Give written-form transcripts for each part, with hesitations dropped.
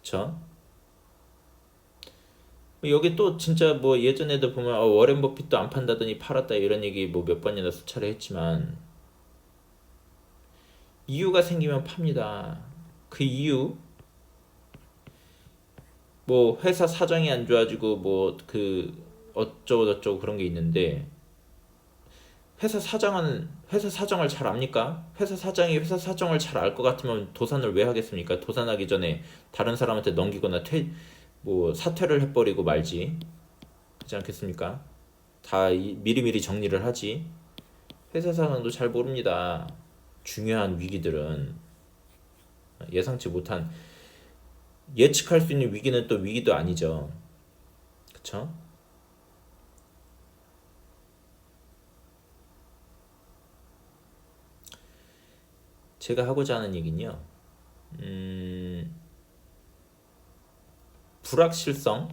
그쵸? 여기 또 진짜 뭐 예전에도 보면 워렌 버핏도 안 판다더니 팔았다 이런 얘기 뭐 몇 번이나 수차례 했지만 이유가 생기면 팝니다. 그 이유 뭐 회사 사정이 안 좋아지고 뭐 그 어쩌고 저쩌고 그런 게 있는데 회사 사정을 잘 압니까? 회사 사장이 회사 사정을 잘 알 것 같으면 도산을 왜 하겠습니까? 도산하기 전에 다른 사람한테 넘기거나 뭐 사퇴를 해버리고 말지. 그렇지 않겠습니까? 다 미리미리 정리를 하지. 회사 상황도 잘 모릅니다. 중요한 위기들은 예상치 못한 예측할 수 있는 위기는 또 위기도 아니죠. 그쵸? 제가 하고자 하는 얘기는요. 불확실성.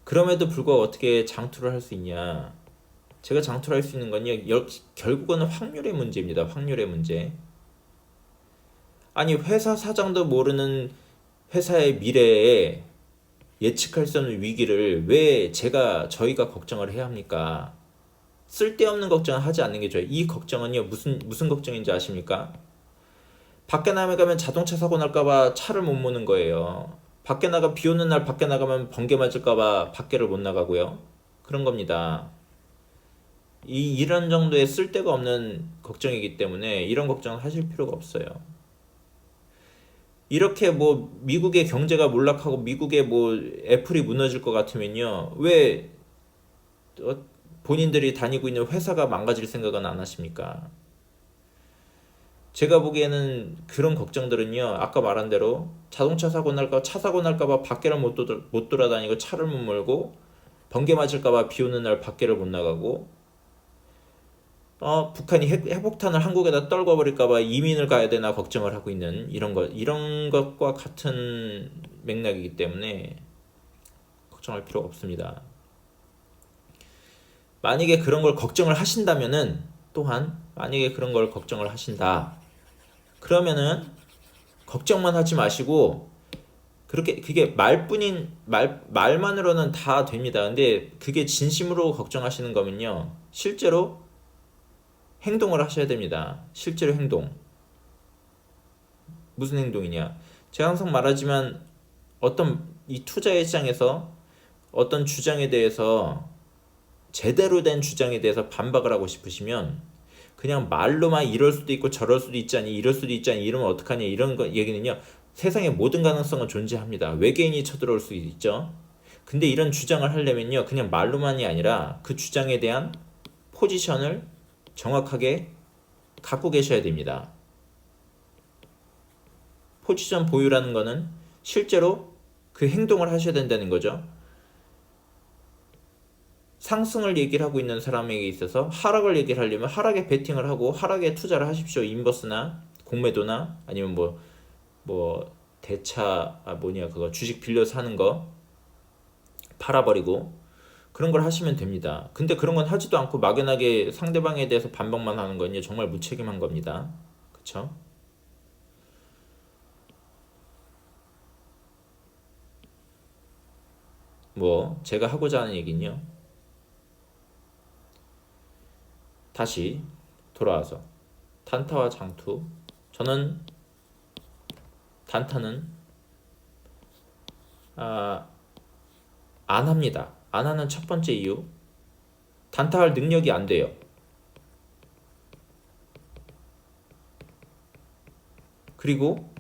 그럼에도 불구하고 어떻게 장투를 할 수 있냐. 제가 장투를 할 수 있는 건요. 결국은 확률의 문제입니다. 확률의 문제. 아니 회사 사장도 모르는 회사의 미래에 예측할 수 없는 위기를 왜 저희가 걱정을 해야 합니까? 쓸데없는 걱정을 하지 않는 게 좋아요. 이 걱정은요, 무슨 걱정인지 아십니까? 밖에 나가면 자동차 사고 날까봐 차를 못 모는 거예요. 비 오는 날 밖에 나가면 번개 맞을까봐 밖에를 못 나가고요. 그런 겁니다. 이런 정도의 쓸데가 없는 걱정이기 때문에 이런 걱정을 하실 필요가 없어요. 이렇게 뭐 미국의 경제가 몰락하고 미국의 뭐 애플이 무너질 것 같으면요. 왜 본인들이 다니고 있는 회사가 망가질 생각은 안 하십니까? 제가 보기에는 그런 걱정들은요. 아까 말한 대로 자동차 사고 날까 차 사고 날까봐 밖에를 못 돌아다니고 차를 못 몰고 번개 맞을까봐 비 오는 날 밖에를 못 나가고 북한이 핵폭탄을 한국에다 떨궈버릴까봐 이민을 가야 되나 걱정을 하고 있는 이런 것과 같은 맥락이기 때문에 걱정할 필요가 없습니다. 만약에 그런 걸 걱정을 하신다면은 또한 만약에 그런 걸 걱정을 하신다. 그러면은 걱정만 하지 마시고 그게 말만으로는 다 됩니다. 근데 그게 진심으로 걱정하시는 거면요. 실제로 행동을 하셔야 됩니다. 실제로 행동. 무슨 행동이냐? 제가 항상 말하지만 어떤 이 투자의 시장에서 어떤 주장에 대해서 제대로 된 주장에 대해서 반박을 하고 싶으시면 그냥 말로만 이럴 수도 있고 저럴 수도 있지 않니 이럴 수도 있지 않니 이러면 어떡하냐 이런 거 얘기는요. 세상에 모든 가능성은 존재합니다. 외계인이 쳐들어올 수 있죠. 근데 이런 주장을 하려면요. 그냥 말로만이 아니라 그 주장에 대한 포지션을 정확하게 갖고 계셔야 됩니다. 포지션 보유라는 거는 실제로 그 행동을 하셔야 된다는 거죠. 상승을 얘기를 하고 있는 사람에게 있어서 하락을 얘기를 하려면 하락에 베팅을 하고 하락에 투자를 하십시오. 인버스나 공매도나 아니면 뭐 대차 그거 주식 빌려서 하는 거 팔아버리고 그런 걸 하시면 됩니다. 근데 그런 건 하지도 않고 막연하게 상대방에 대해서 반박만 하는 건요 정말 무책임한 겁니다. 그쵸? 뭐 제가 하고자 하는 얘기는요. 다시 돌아와서 단타와 장투. 저는 단타는 안 합니다. 안 하는 첫 번째 이유. 단타할 능력이 안 돼요. 그리고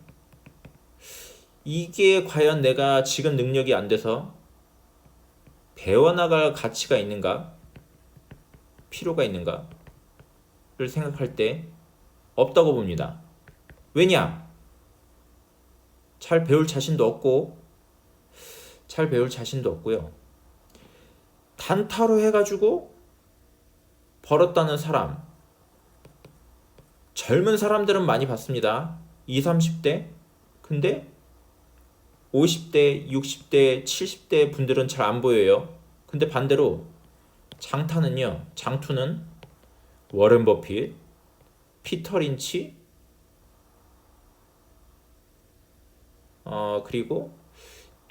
이게 과연 내가 지금 능력이 안 돼서 배워나갈 가치가 있는가? 필요가 있는가를 생각할 때 없다고 봅니다. 왜냐? 잘 배울 자신도 없고요. 단타로 해가지고 벌었다는 사람, 젊은 사람들은 많이 봤습니다. 20, 30대. 근데 50대, 60대, 70대 분들은 잘 안 보여요. 근데 반대로 장투는 워렌 버핏, 피터 린치, 그리고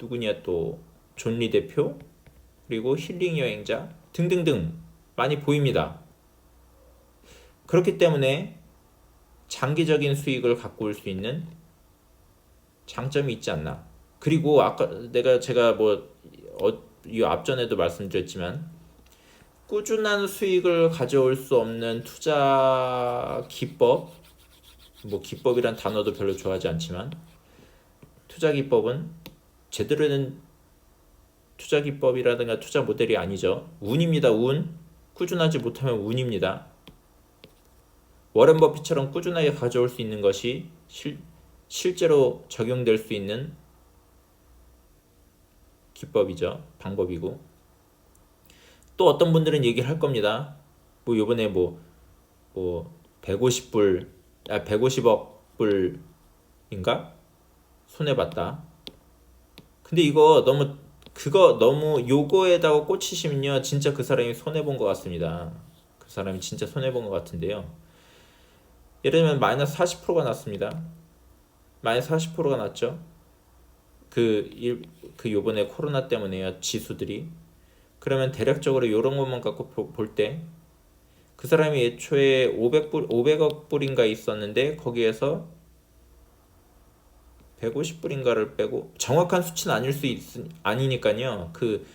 누구냐 또 존리 대표, 그리고 힐링 여행자 등등등 많이 보입니다. 그렇기 때문에 장기적인 수익을 갖고 올 수 있는 장점이 있지 않나. 그리고 아까 제가 이 앞전에도 말씀드렸지만 꾸준한 수익을 가져올 수 없는 투자 기법, 기법이란 단어도 별로 좋아하지 않지만 투자 기법은 제대로 된 투자 기법이라든가 투자 모델이 아니죠. 운입니다. 운. 꾸준하지 못하면 운입니다. 워렌 버핏처럼 꾸준하게 가져올 수 있는 것이 실제로 적용될 수 있는 기법이죠. 방법이고. 또 어떤 분들은 얘기를 할 겁니다. 요번에 150억 불인가? 손해봤다. 근데 이거 너무 요거에다가 꽂히시면요, 진짜 그 사람이 손해본 것 같습니다. 그 사람이 진짜 손해본 것 같은데요. 예를 들면 마이너스 40%가 났습니다. 마이너스 40%가 났죠. 요번에 코로나 때문에요, 지수들이. 그러면 대략적으로 이런 것만 갖고 볼 때 그 사람이 애초에 500억 불인가 있었는데 거기에서 150불인가를 빼고, 정확한 수치는 아니니까요. 그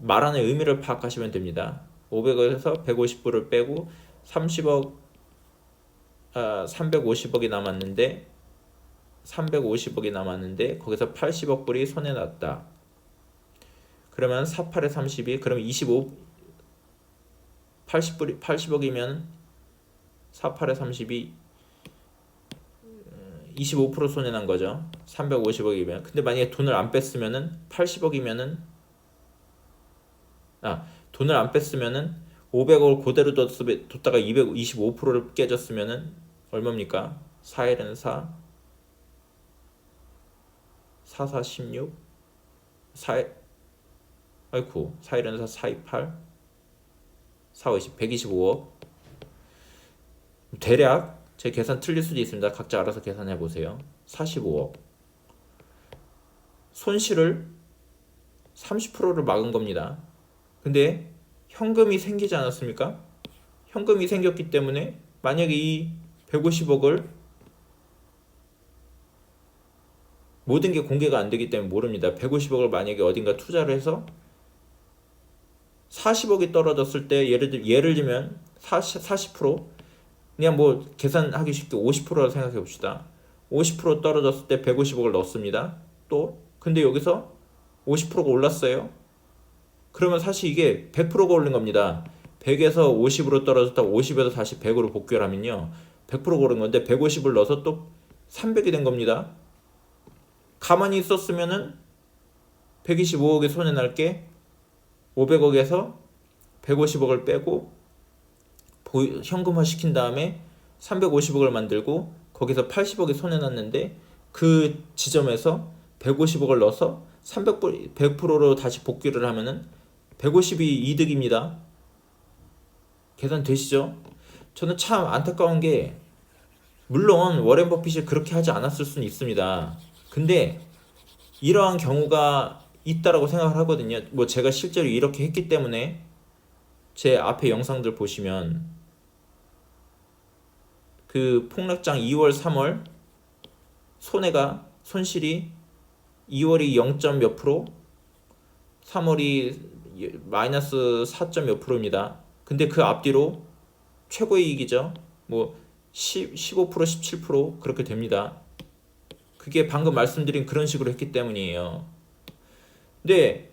말하는 의미를 파악하시면 됩니다. 500억에서 150불을 빼고 350억이 남았는데 거기서 80억 불이 손해났다. 그러면 48에 32, 그럼 80억이면 48에 32, 25% 손해난 거죠. 350억이면. 근데 만약에 돈을 안 뺐으면은 80억이면은 돈을 안 뺐으면은 500억을 그대로 뒀다가 225%를 깨졌으면은 얼마입니까? 4일은 4, 4, 4, 16, 4일은 4, 4, 2, 8, 4, 5, 20, 125억. 대략 제 계산 틀릴 수도 있습니다. 각자 알아서 계산해 보세요. 45억. 손실을 30%를 막은 겁니다. 근데 현금이 생기지 않았습니까? 현금이 생겼기 때문에 만약에 이 150억을, 모든 게 공개가 안 되기 때문에 모릅니다. 150억을 만약에 어딘가 투자를 해서 40억이 떨어졌을 때 예를 들면 40%, 그냥 계산하기 쉽게 50%라 생각해 봅시다. 50% 떨어졌을 때 150억을 넣습니다. 근데 여기서 50%가 올랐어요. 그러면 사실 이게 100%가 오른 겁니다. 100에서 50으로 떨어졌다가 50에서 다시 100으로 복귀를 하면요, 100%가 오른 건데 150을 넣어서 또 300이 된 겁니다. 가만히 있었으면은 125억이 손해날 게 500억에서 150억을 빼고 현금화 시킨 다음에 350억을 만들고 거기서 80억이 손해났는데 그 지점에서 150억을 넣어서 100%로 다시 복귀를 하면은 150이 이득입니다. 계산 되시죠? 저는 참 안타까운 게, 물론 워렌 버핏이 그렇게 하지 않았을 수는 있습니다. 근데 이러한 경우가 있다라고 생각을 하거든요. 제가 실제로 이렇게 했기 때문에 제 앞에 영상들 보시면 그 폭락장 2월, 3월 손실이 2월이 0. 몇 프로, 3월이 마이너스 4. 몇 프로입니다. 근데 그 앞뒤로 최고 이익이죠. 15%, 17% 그렇게 됩니다. 그게 방금 말씀드린 그런 식으로 했기 때문이에요. 근데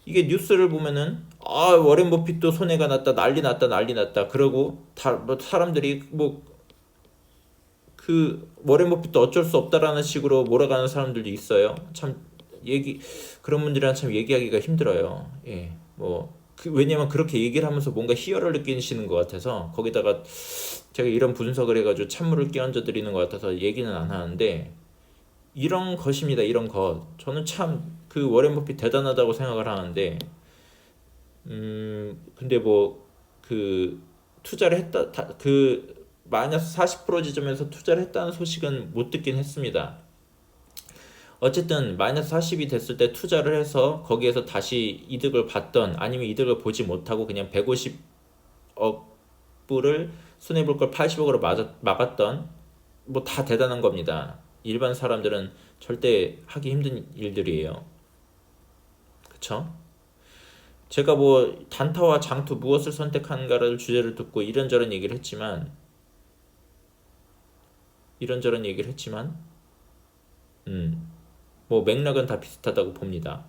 이게 뉴스를 보면은 워렌 버핏도 손해가 났다, 난리 났다. 그러고 사람들이 그 워렌 버핏도 어쩔 수 없다라는 식으로 몰아가는 사람들도 있어요. 참 그런 분들이랑 참 얘기하기가 힘들어요. 예. 왜냐면 그렇게 얘기를 하면서 뭔가 희열을 느끼시는 것 같아서, 거기다가 제가 이런 분석을 해가지고 찬물을 끼얹어 드리는 것 같아서 얘기는 안 하는데, 이런 것입니다. 이런 것. 저는 참 그 워렌 버핏 대단하다고 생각을 하는데, 근데 그 투자를 했다, 그 마이너스 40% 지점에서 투자를 했다는 소식은 못 듣긴 했습니다. 어쨌든 마이너스 40이 됐을 때 투자를 해서 거기에서 다시 이득을 받던 아니면 이득을 보지 못하고 그냥 150억 불을 손해볼 걸 80억으로 막았던 뭐 다 대단한 겁니다. 일반 사람들은 절대 하기 힘든 일들이에요. 그쵸? 제가 뭐 단타와 장투 무엇을 선택하는가를 주제를 듣고 이런저런 얘기를 했지만 뭐 맥락은 다 비슷하다고 봅니다.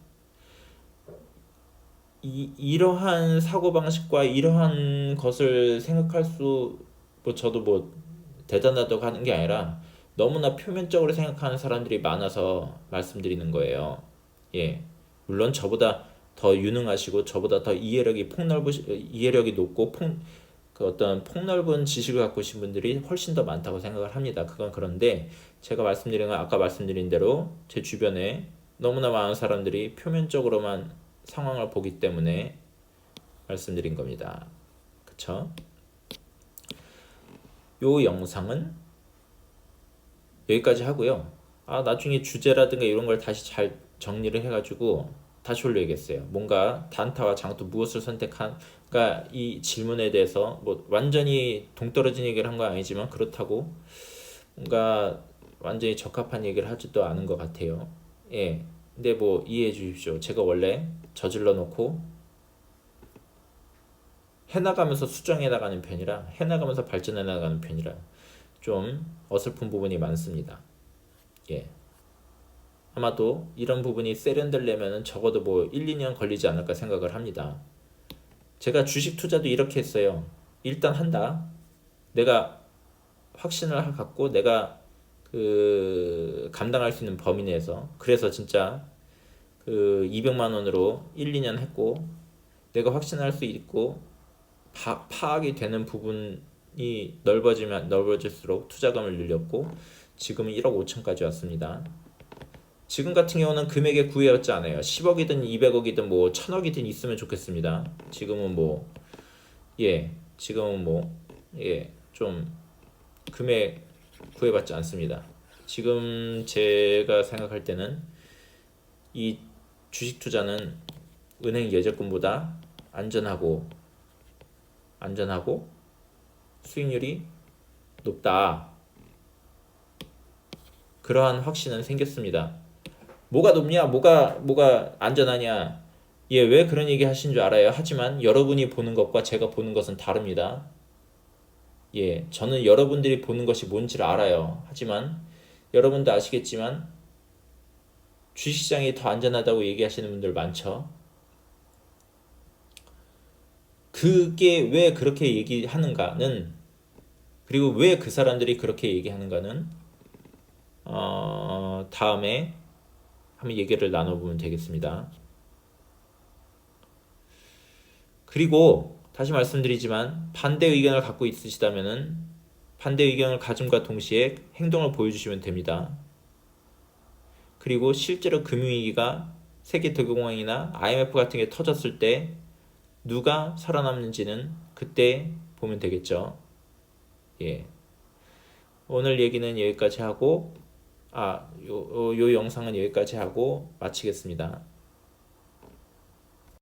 이러한 사고방식과 이러한 것을 생각할 수, 뭐 저도 뭐 대단하다고 하는 게 아니라 너무나 표면적으로 생각하는 사람들이 많아서 말씀드리는 거예요. 예. 물론 저보다 더 유능하시고 저보다 더 이해력이 높고 그 어떤 폭넓은 지식을 갖고 계신 분들이 훨씬 더 많다고 생각을 합니다. 그건 그런데 제가 말씀드린 건 아까 말씀드린 대로 제 주변에 너무나 많은 사람들이 표면적으로만 상황을 보기 때문에 말씀드린 겁니다. 그쵸? 요 영상은 여기까지 하고요. 나중에 주제라든가 이런 걸 다시 잘 정리를 해가지고 다시 올려야겠어요. 뭔가 단타와 장투 무엇을 선택한가 이 질문에 대해서 뭐 완전히 동떨어진 얘기를 한 건 아니지만 그렇다고 뭔가 완전히 적합한 얘기를 하지도 않은 것 같아요. 예. 근데 뭐 이해해 주십시오. 제가 원래 저질러 놓고 해나가면서 수정해 나가는 편이라 해나가면서 발전해 나가는 편이라 좀 어설픈 부분이 많습니다. 예. 아마도 이런 부분이 세련되려면 적어도 뭐 1, 2년 걸리지 않을까 생각을 합니다. 제가 주식 투자도 이렇게 했어요. 일단 한다. 내가 확신을 갖고 내가 그 감당할 수 있는 범위 내에서 그래서 진짜 그 200만 원으로 1, 2년 했고 내가 확신할 수 있고 파악이 되는 부분이 넓어질수록 투자금을 늘렸고 지금은 1억 5천까지 왔습니다. 지금 같은 경우는 금액에 구애받지 않아요. 10억이든 200억이든 뭐 1000억이든 있으면 좋겠습니다. 지금은 좀 금액 구애받지 않습니다. 지금 제가 생각할 때는 이 주식 투자는 은행 예적금보다 안전하고 수익률이 높다. 그러한 확신은 생겼습니다. 뭐가 높냐? 뭐가 안전하냐? 예, 왜 그런 얘기 하신 줄 알아요. 하지만 여러분이 보는 것과 제가 보는 것은 다릅니다. 예, 저는 여러분들이 보는 것이 뭔지를 알아요. 하지만 여러분도 아시겠지만 주식시장이 더 안전하다고 얘기하시는 분들 많죠. 그게 왜 그렇게 얘기하는가는 그리고 왜 그 사람들이 그렇게 얘기하는가는 다음에 한번 얘기를 나눠보면 되겠습니다. 그리고 다시 말씀드리지만 반대 의견을 갖고 있으시다면은 반대 의견을 가짐과 동시에 행동을 보여주시면 됩니다. 그리고 실제로 금융위기가 세계 대공황이나 IMF 같은 게 터졌을 때 누가 살아남는지는 그때 보면 되겠죠. 예. 오늘 얘기는 여기까지 하고 요 영상은 여기까지 하고 마치겠습니다.